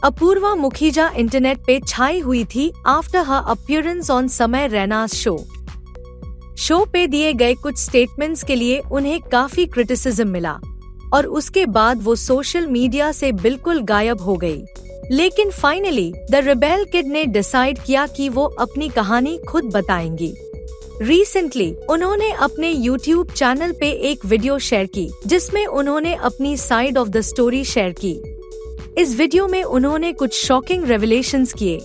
Apoorva Mukhija internet पे छाई हुई थी आफ्टर हर अपीयरेंस ऑन समय रैना's शो पे दिए गए कुछ स्टेटमेंट्स के लिए उन्हें काफी क्रिटिसिज्म मिला और उसके बाद वो सोशल मीडिया से बिल्कुल गायब हो गई। लेकिन फाइनली द रेबेल किड ने डिसाइड किया कि वो अपनी कहानी खुद बताएंगी। रिसेंटली उन्होंने अपने YouTube चैनल पे एक वीडियो शेयर की जिसमें उन्होंने अपनी side of the story share की। इस वीडियो में उन्होंने कुछ शॉकिंग रेवलेशंस किए।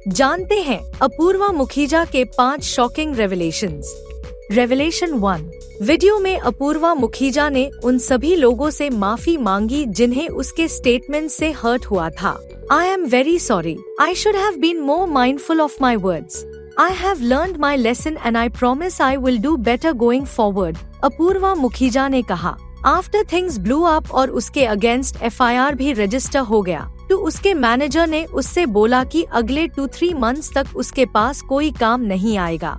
जानते हैं अपूर्वा मुखीजा के 5 शॉकिंग रेवलेशंस। रेवलेशन 1। वीडियो में अपूर्वा मुखीजा ने उन सभी लोगों से माफी मांगी जिन्हें उसके स्टेटमेंट से हर्ट हुआ था। I am very sorry. I should have been more mindful of my words. I have learned my lesson and I promise I will do better going forward. Apoorva Mukhija ने कहा। After things blew up और उसके against FIR भी register हो गया तो उसके manager ने उससे बोला कि अगले 2-3 मंथ्स तक उसके पास कोई काम नहीं आएगा।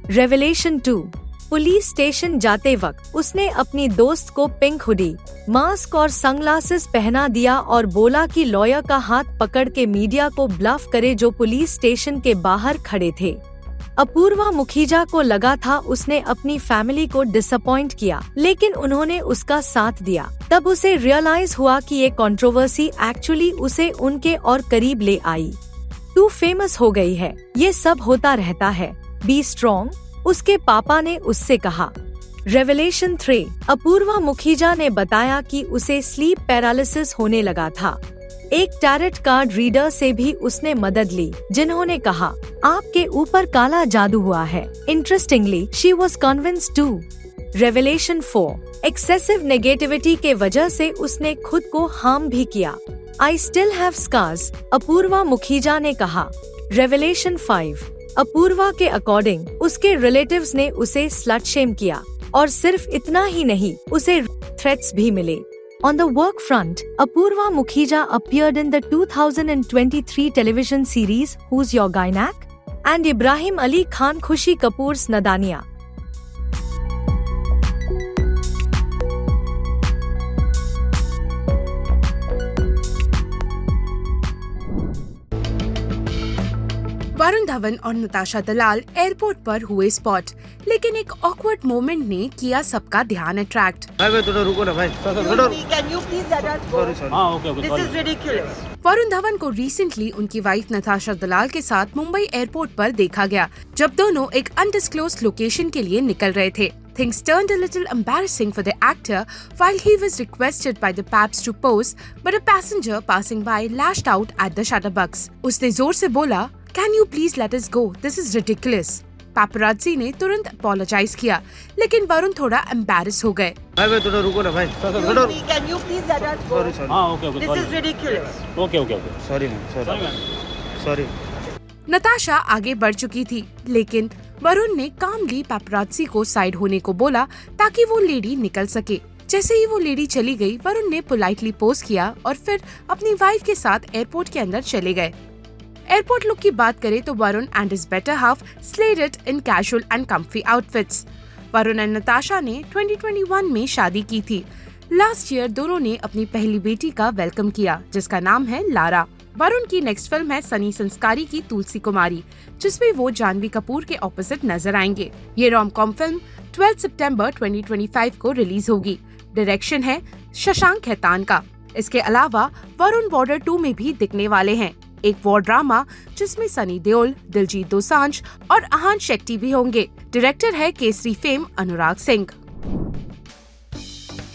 रेवलेशन 2। पुलिस स्टेशन जाते वक्त उसने अपनी दोस्त को पिंक हुडी, मास्क और सनग्लासेस पहना दिया और बोला कि लॉयर का हाथ पकड़ के मीडिया को ब्लफ करे जो पुलिस स्टेशन के बाहर खड़े थे। अपूर्वा मुखीजा को लगा था उसने अपनी फैमिली को डिसअपॉइंट किया, लेकिन उन्होंने उसका साथ दिया। तब उसे रियलाइज हुआ कि ये कंट्रोवर्सी एक्चुअली उसे उनके और करीब ले आई। तू फेमस हो गई है, ये सब होता रहता है, बी स्ट्रॉन्ग, उसके पापा ने उससे कहा। रेवलेशन 3। अपूर्वा मुखीजा ने बताया कि उसे स्लीप पैरालिसिस होने लगा था। एक टैरेट कार्ड रीडर से भी उसने मदद ली जिन्होंने कहा आपके ऊपर काला जादू हुआ है। Interestingly she was convinced to. Revelation 4। Excessive negativity के वजह से उसने खुद को हार्म भी किया। I still have scars, Apoorva Mukhija ने कहा। रेवलेशन 5। अपूर्वा के अकॉर्डिंग उसके रिलेटिव्स ने उसे स्लट शेम किया और सिर्फ इतना ही नहीं, उसे थ्रेट्स भी मिले। On the work front, Apurva Mukhija appeared in the 2023 television series Who's Your Gynac? And Ibrahim Ali Khan Khushi Kapoor's Nadaniya. Varun Dhawan और नताशा दलाल एयरपोर्ट पर हुए स्पॉट, लेकिन एक ऑकवर्ड मोमेंट ने किया सबका ध्यान अट्रैक्ट। वरुण धवन को रिसेंटली उनकी वाइफ नताशा दलाल के साथ मुंबई एयरपोर्ट पर देखा गया, जब दोनों एक अनडिस्क्लोज्ड लोकेशन के लिए निकल रहे थे। Things turned a little embarrassing for the actor while he was requested by the paps to pose, but a passenger passing by lashed out at the shutterbugs. उसने जोर से बोला, Can you please let us go? This is ridiculous. Paparazzi ने तुरंत apologize किया, लेकिन वरुण थोड़ा embarrass हो गए। थोड़ा रुको ना भाई। Can you please let us go? Okay. This is ridiculous. Okay. Sorry. Natasha आगे बढ़ चुकी थी, लेकिन वरुण ने कामली paparazzi को साइड होने को बोला ताकि वो लेडी निकल सके। जैसे ही वो लेडी चली गई, वरुण ने पोलाइटली पोज किया और फिर अपनी वाइफ के साथ एयरपोर्ट के अंदर चले गए। एयरपोर्ट लुक की बात करें तो Varun and his better half slayed it in casual and comfy outfits. Varun and Natasha ने 2021 में शादी की थी। लास्ट ईयर दोनों ने अपनी पहली बेटी का वेलकम किया, जिसका नाम है लारा। वरुण की नेक्स्ट फिल्म है सनी संस्कारी की तुलसी कुमारी, जिसमें वो जानवी कपूर के ऑपोजिट नजर आएंगे। ये रोम-कॉम फिल्म 12 सितंबर 2025 को रिलीज होगी। डायरेक्शन है शशांक खेतान का। इसके अलावा वरुण बॉर्डर 2 में भी दिखने वाले हैं, एक वॉर ड्रामा जिसमें सनी देओल, दिलजीत दोसांझ और आहान शेट्टी भी होंगे। डायरेक्टर है Kesari fame Anurag Singh.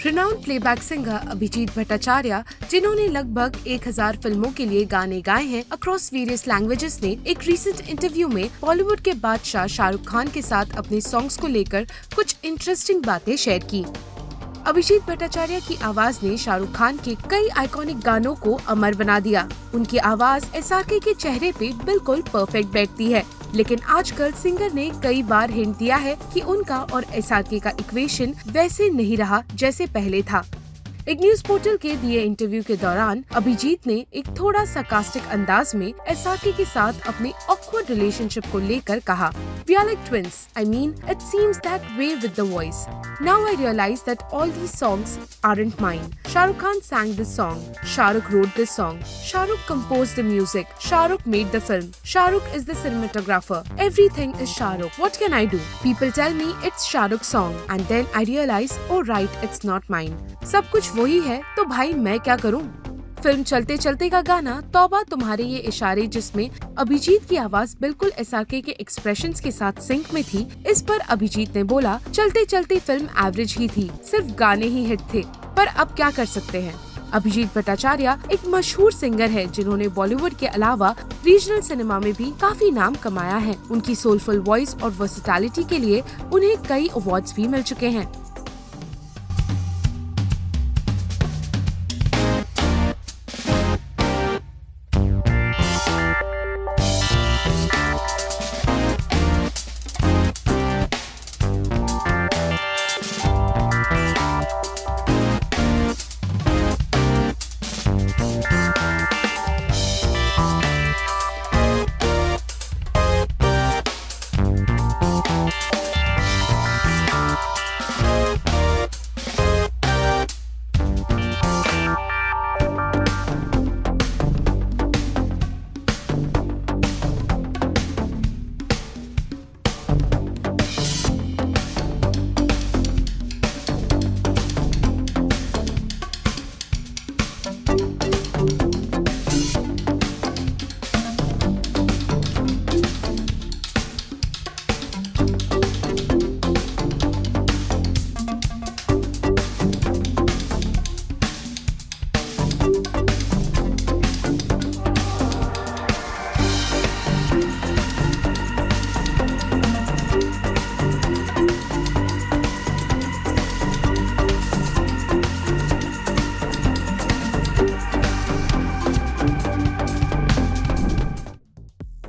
Renowned playback singer Abhijeet Bhattacharya, जिन्होंने लगभग 1000 फिल्मों के लिए गाने गाए हैं अक्रॉस वेरियस लैंग्वेजेस, ने एक रीसेंट इंटरव्यू में बॉलीवुड के बादशाह शाहरुख खान के साथ अपने सॉन्ग्स को लेकर कुछ इंटरेस्टिंग बातें शेयर की। अभिजीत भट्टाचार्य की आवाज ने शाहरुख खान के कई आइकॉनिक गानों को अमर बना दिया। उनकी आवाज SRK के चेहरे पे बिल्कुल परफेक्ट बैठती है, लेकिन आजकल सिंगर ने कई बार हिंट दिया है कि उनका और SRK का इक्वेशन वैसे नहीं रहा जैसे पहले था। एक न्यूज पोर्टल के दिए इंटरव्यू के दौरान अभिजीत ने एक थोड़ा sarcastic अंदाज में एसआरके के साथ अपने awkward रिलेशनशिप को लेकर कहा, "We are like twins. I mean, it seems that way with the voice. Now I realize that all these songs aren't mine. Shah Rukh Khan sang this song. Shah Rukh wrote this song. Shah Rukh composed the music. Shah Rukh made the film. Shah Rukh is the cinematographer. Everything is Shah Rukh. What can I do? People tell me it's Shah Rukh's song, and then I realize, oh right, it's not mine. सब कुछ वही है, तो भाई मैं क्या करूं?" Film चलते चलते का गाना तौबा तुम्हारे ये इशारे, जिसमें अभिजीत की आवाज बिल्कुल एसआरके के एक्सप्रेशंस के साथ सिंक में थी, इस पर अभिजीत ने बोला, "चलते चलते फिल्म एवरेज ही थी, सिर्फ गाने ही हिट थे, पर अब क्या कर सकते हैं।" अभिजीत भट्टाचार्य एक मशहूर सिंगर है जिन्होंने बॉलीवुड के अलावा रीजनल सिनेमा में भी काफी नाम कमाया है। उनकी सोलफुल वॉइस और वर्सेटैलिटी के लिए उन्हें कई अवार्ड्स भी मिल चुके हैं।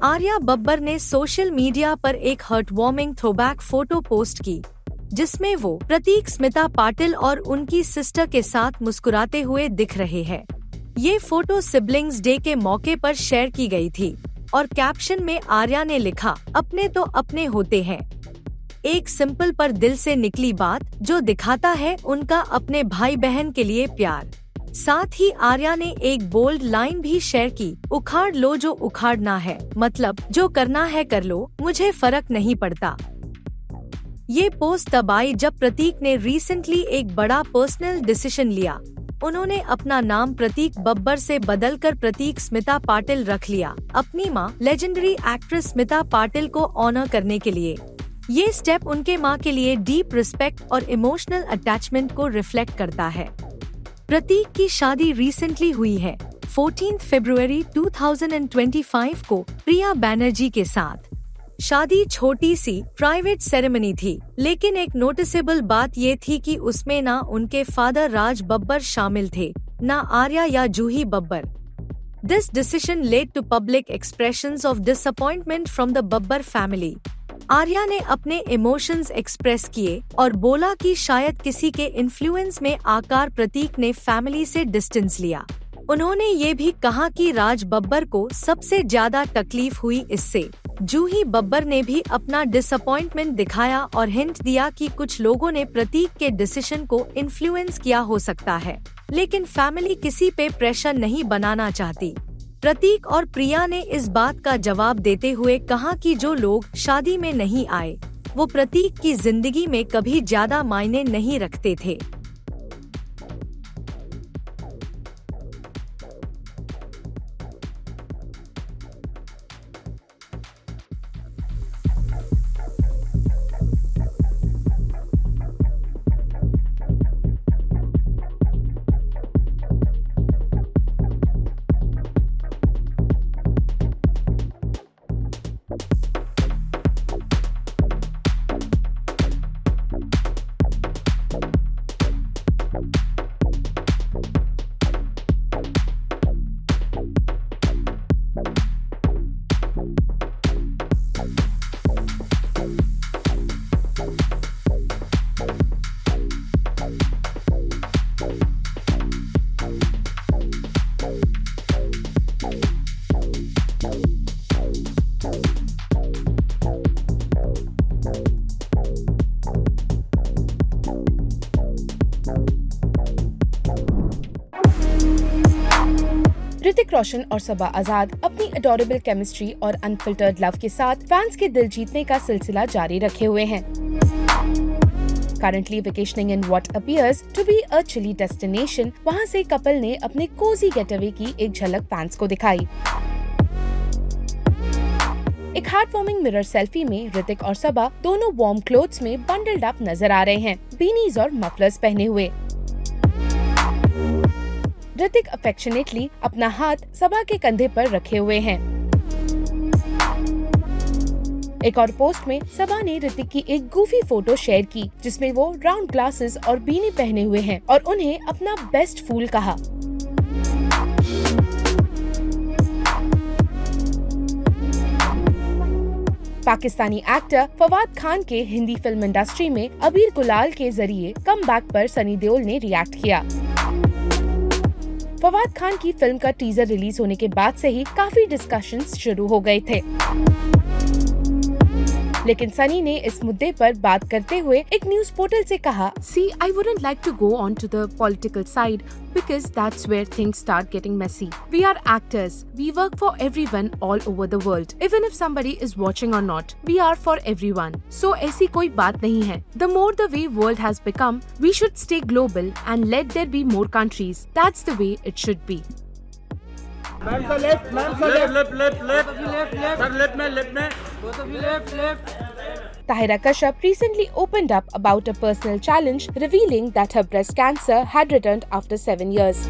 आर्या बब्बर ने सोशल मीडिया पर एक हार्टवार्मिंग थ्रोबैक फोटो पोस्ट की, जिसमें वो प्रतीक, स्मिता पाटिल और उनकी सिस्टर के साथ मुस्कुराते हुए दिख रहे हैं। ये फोटो सिबलिंग्स डे के मौके पर शेयर की गई थी और कैप्शन में आर्या ने लिखा, "अपने तो अपने होते हैं।" एक सिंपल पर दिल से निकली बात जो दिखाता है उनका अपने भाई बहन के लिए प्यार। साथ ही आर्या ने एक बोल्ड लाइन भी शेयर की, "उखाड़ लो जो उखाड़ना है, मतलब जो करना है कर लो, मुझे फर्क नहीं पड़ता।" ये पोस्ट तब आई जब प्रतीक ने रिसेंटली एक बड़ा पर्सनल डिसीजन लिया। उन्होंने अपना नाम प्रतीक बब्बर से बदलकर प्रतीक स्मिता पाटिल रख लिया, अपनी मां लेजेंडरी एक्ट्रेस स्मिता पाटिल को ऑनर करने के लिए। ये स्टेप उनके मां के लिए डीप रिस्पेक्ट और इमोशनल अटैचमेंट को रिफ्लेक्ट करता है। प्रतीक की शादी रिसेंटली हुई है, 14 फरवरी 2025 को प्रिया बैनर्जी के साथ। शादी छोटी सी प्राइवेट सेरेमनी थी, लेकिन एक नोटिसेबल बात ये थी कि उसमें ना उनके फादर राज बब्बर शामिल थे, ना आर्या या जूही Babbar. This decision led to public expressions of disappointment from the Babbar family. Arya ने अपने इमोशंस एक्सप्रेस किए और बोला कि शायद किसी के इन्फ्लुएंस में आकर प्रतीक ने फैमिली से डिस्टेंस लिया। उन्होंने ये भी कहा कि राज बब्बर को सबसे ज्यादा तकलीफ हुई इससे। जूही बब्बर ने भी अपना डिसअपॉइंटमेंट दिखाया और हिंट दिया कि कुछ लोगों ने प्रतीक के डिसीजन को इन्फ्लुएंस किया हो सकता है, लेकिन फैमिली किसी पे प्रेशर नहीं बनाना चाहती। प्रतीक और प्रिया ने इस बात का जवाब देते हुए कहा कि जो लोग शादी में नहीं आए, वो प्रतीक की जिंदगी में कभी ज्यादा मायने नहीं रखते थे। ऋतिक रोशन और सबा आजाद अपनी अडोरेबल केमिस्ट्री और अनफिल्टर्ड लव के साथ फैंस के दिल जीतने का सिलसिला जारी रखे हुए हैं। Currently vacationing in what appears to be a chilly destination, वहां से कपल ने अपने कोजी गेटअवे की एक झलक फैंस को दिखाई। एक हार्ट वार्मिंग मिरर सेल्फी में ऋतिक और सबा दोनों वार्म क्लोथ्स में बंडल्ड अप नजर आ रहे हैं, बीनीज और मफलर्स पहने हुए। ऋतिक अफेक्शनेटली अपना हाथ सबा के कंधे पर रखे हुए हैं। एक और पोस्ट में सबा ने ऋतिक की एक गूफी फोटो शेयर की जिसमें वो राउंड ग्लासेस और बीनी पहने हुए हैं और उन्हें अपना बेस्ट फूल कहा। पाकिस्तानी एक्टर फवाद खान के हिंदी फिल्म इंडस्ट्री में अबीर गुलाल के जरिए कमबैक पर सनी देओल ने रिएक्ट किया। फवाद खान की फिल्म का टीजर रिलीज होने के बाद से ही काफी डिस्कशंस शुरू हो गए थे, लेकिन सनी ने इस मुद्दे पर बात करते हुए एक न्यूज पोर्टल से कहा, "See, I wouldn't like to go on to the political side because that's where things start getting messy. We are actors. We work for everyone all over the world. Even if somebody is watching or not, we are for everyone. So ऐसी कोई बात नहीं है. The more the way world has become, we should stay global and let there be more countries. That's the way it should be." Tahira Kashyap recently opened up about a personal challenge, revealing that her breast cancer had returned after 7 years.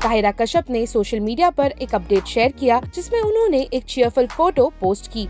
Tahira Kashyap ने social media पर एक update share किया जिसमें उन्होंने एक cheerful photo post की।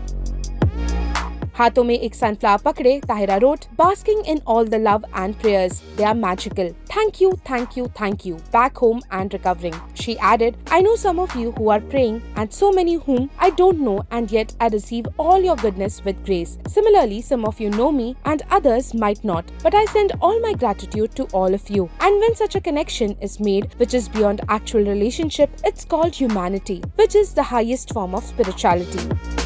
हाथों में एक सनफ्लावर पकड़े Tahira wrote, "Basking in all the love and prayers. They are magical. Thank you, thank you, thank you. Back home and recovering." She added, "I know some of you who are praying and so many whom I don't know, and yet I receive all your goodness with grace. Similarly, some of you know me and others might not, but I send all my gratitude to all of you. And when such a connection is made which is beyond actual relationship, it's called humanity, which is the highest form of spirituality."